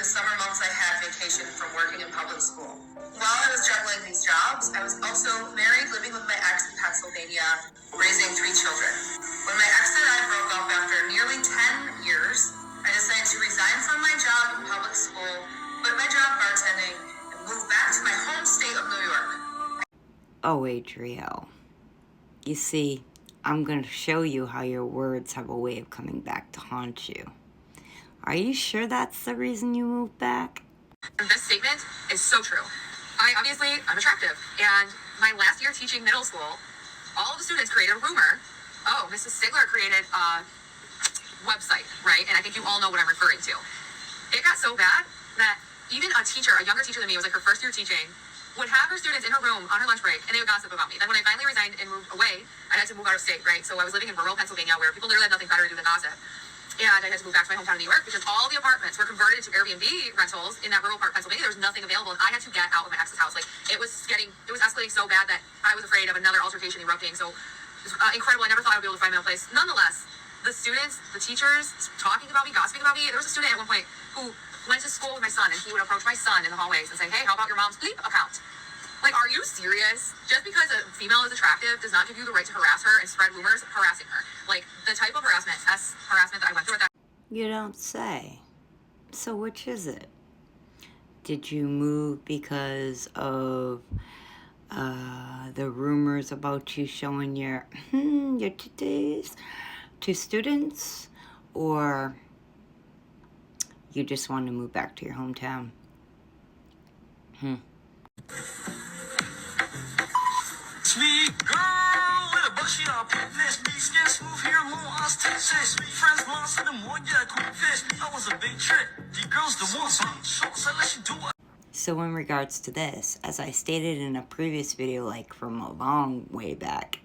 summer months I had vacation from working in public school. While I was juggling these jobs, I was also married, living with my ex in Pennsylvania, raising 3 children. When my ex and I broke up after nearly 10 years, I decided to resign from my job in public school, quit my job bartending, and move back to my home state of New York. Oh, Adrielle, you see, I'm going to show you how your words have a way of coming back to haunt you. Are you sure that's the reason you moved back? This statement is so true. I'm attractive, and my last year teaching middle school, all of the students created a rumor. Oh, Mrs. Stigler created a website, right? And I think you all know what I'm referring to. It got so bad that even a younger teacher than me, it was like her first year teaching, would have her students in her room on her lunch break, and they would gossip about me. Then when I finally resigned and moved away, I had to move out of state, right? So I was living in rural Pennsylvania where people literally had nothing better to do than gossip. And I had to move back to my hometown in New York because all the apartments were converted to Airbnb rentals in that rural part of Pennsylvania. There was nothing available, and I had to get out of my ex's house. Like, it was escalating so bad that I was afraid of another altercation erupting. So it was incredible. I never thought I would be able to find my own place. Nonetheless, the students, the teachers, talking about me, gossiping about me. There was a student at one point who went to school with my son, and he would approach my son in the hallways and say, "Hey, how about your mom's Bleep account?" Like, are you serious? Just because a female is attractive does not give you the right to harass her and spread rumors harassing her. Like, the type of harassment that I went through at that. You don't say. So which is it? Did you move because of the rumors about you showing your titties to students, or you just want to move back to your hometown? Sweet girl with a bushy up fish, skin smooth hair, long eyes, t-shirts. Friends lost in the morning, yeah, cool fish. I was a big trick. The girls the ones shorts, I let you do it. So in regards to this, as I stated in a previous video, like from a long way back,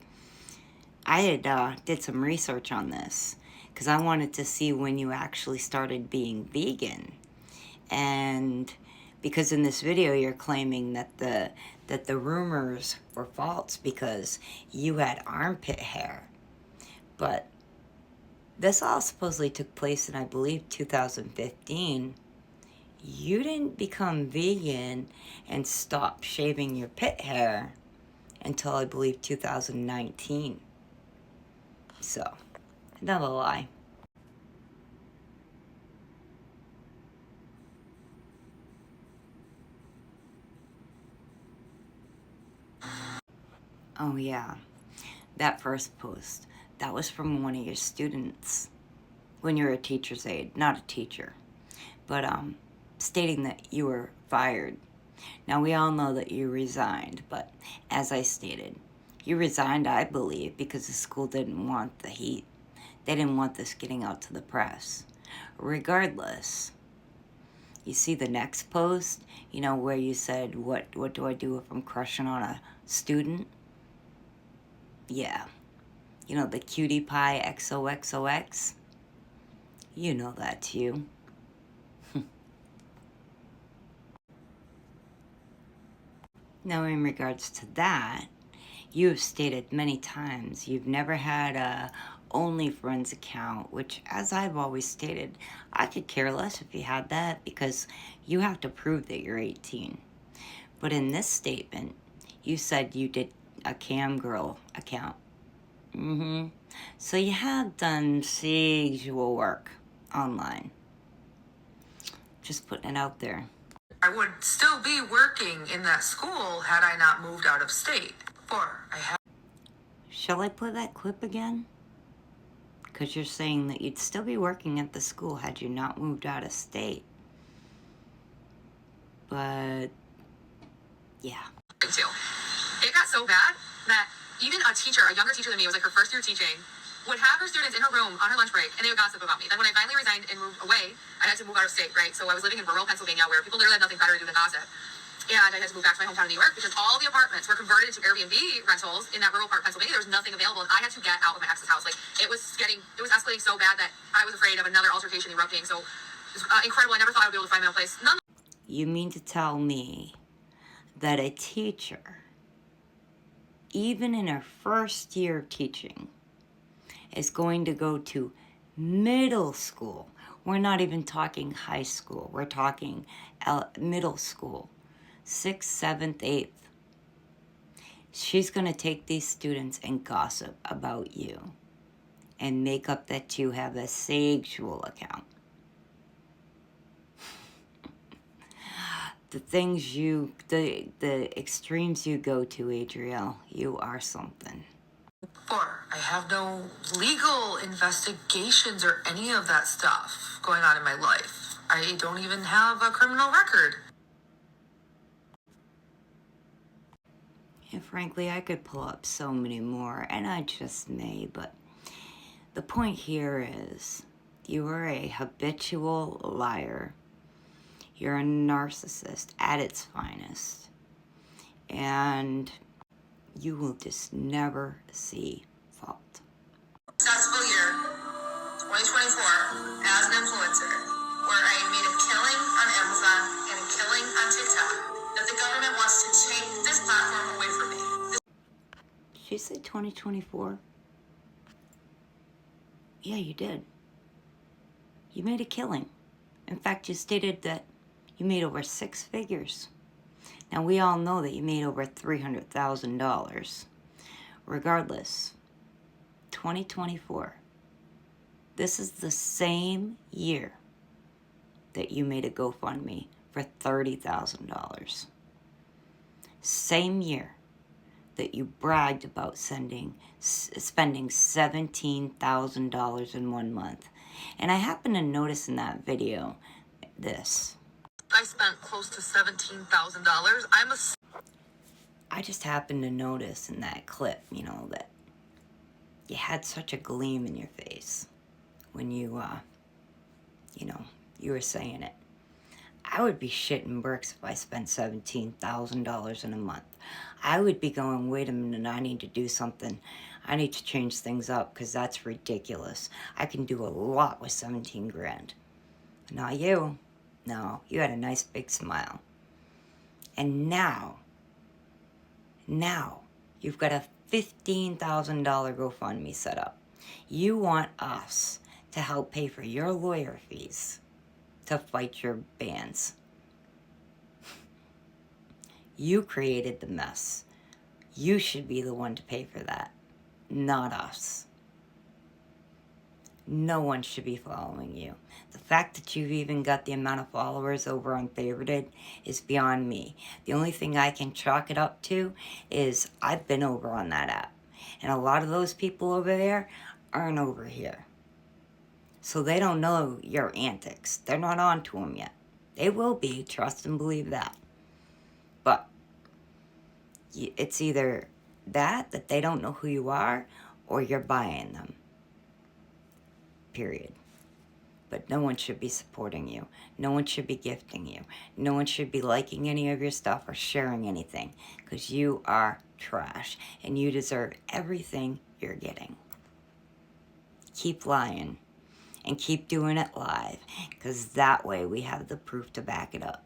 I had did some research on this because I wanted to see when you actually started being vegan. And because in this video you're claiming that the rumors were false because you had armpit hair. But this all supposedly took place in, I believe, 2015. You didn't become vegan and stop shaving your pit hair until, I believe, 2019. So, another lie. Oh yeah, that first post, that was from one of your students when you were a teacher's aide, not a teacher, but stating that you were fired. Now we all know that you resigned, but as I stated, you resigned, I believe, because the school didn't want the heat. They didn't want this getting out to the press. Regardless, you see the next post, you know, where you said, what do I do if I'm crushing on a student? Yeah, you know, the cutie pie XOXOX. You know that too. Now, in regards to that, you have stated many times you've never had a OnlyFriends account, which, as I've always stated, I could care less if you had that because you have to prove that you're 18. But in this statement, you said you did a cam girl account. So you have done sexual work online. Just putting it out there. I would still be working in that school had I not moved out of state. Shall I play that clip again? Because you're saying that you'd still be working at the school had you not moved out of state. But, yeah. It got so bad that even a younger teacher than me, it was like her first year teaching, would have her students in her room on her lunch break, and they would gossip about me. Then when I finally resigned and moved away, I had to move out of state, right? So I was living in rural Pennsylvania where people literally had nothing better to do than gossip. And I had to move back to my hometown in New York because all the apartments were converted to Airbnb rentals in that rural part of Pennsylvania. There was nothing available, and I had to get out of my ex's house. Like, it was escalating so bad that I was afraid of another altercation erupting. So it was incredible. I never thought I would be able to find my own place. You mean to tell me that a teacher, even in her first year of teaching, is going to go to middle school We're not even talking high school. We're talking middle school, 6th, 7th, 8th. She's going to take these students and gossip about you and make up that you have a sexual account. The things the extremes you go to, Adrielle, you are something. 4. I have no legal investigations or any of that stuff going on in my life. I don't even have a criminal record. And frankly, I could pull up so many more, and I just may, but the point here is you are a habitual liar. You're a narcissist at its finest. And you will just never see fault. Successful year, 2024, as an influencer, where I made a killing on Amazon and a killing on TikTok, that the government wants to take this platform away from me. Did you say 2024? Yeah, you did. You made a killing. In fact, you stated that you made over 6 figures. Now, we all know that you made over $300,000. Regardless, 2024, this is the same year that you made a GoFundMe for $30,000. Same year that you bragged about spending $17,000 in 1 month. And I happen to notice in that video this. I spent close to $17,000. I just happened to notice in that clip, that you had such a gleam in your face when you were saying it. I would be shitting bricks if I spent $17,000 in a month. I would be going, wait a minute, I need to do something. I need to change things up because that's ridiculous. I can do a lot with 17 grand. Not you. No, you had a nice big smile. And now you've got a $15,000 GoFundMe set up. You want us to help pay for your lawyer fees to fight your bans. You created the mess. You should be the one to pay for that, not us. No one should be following you. The fact that you've even got the amount of followers over on Favorited is beyond me. The only thing I can chalk it up to is I've been over on that app. And a lot of those people over there aren't over here. So they don't know your antics. They're not on to them yet. They will be, trust and believe that. But it's either that they don't know who you are, or you're buying them. Period. But no one should be supporting you. No one should be gifting you. No one should be liking any of your stuff or sharing anything, because you are trash and you deserve everything you're getting. Keep lying and keep doing it live, because that way we have the proof to back it up.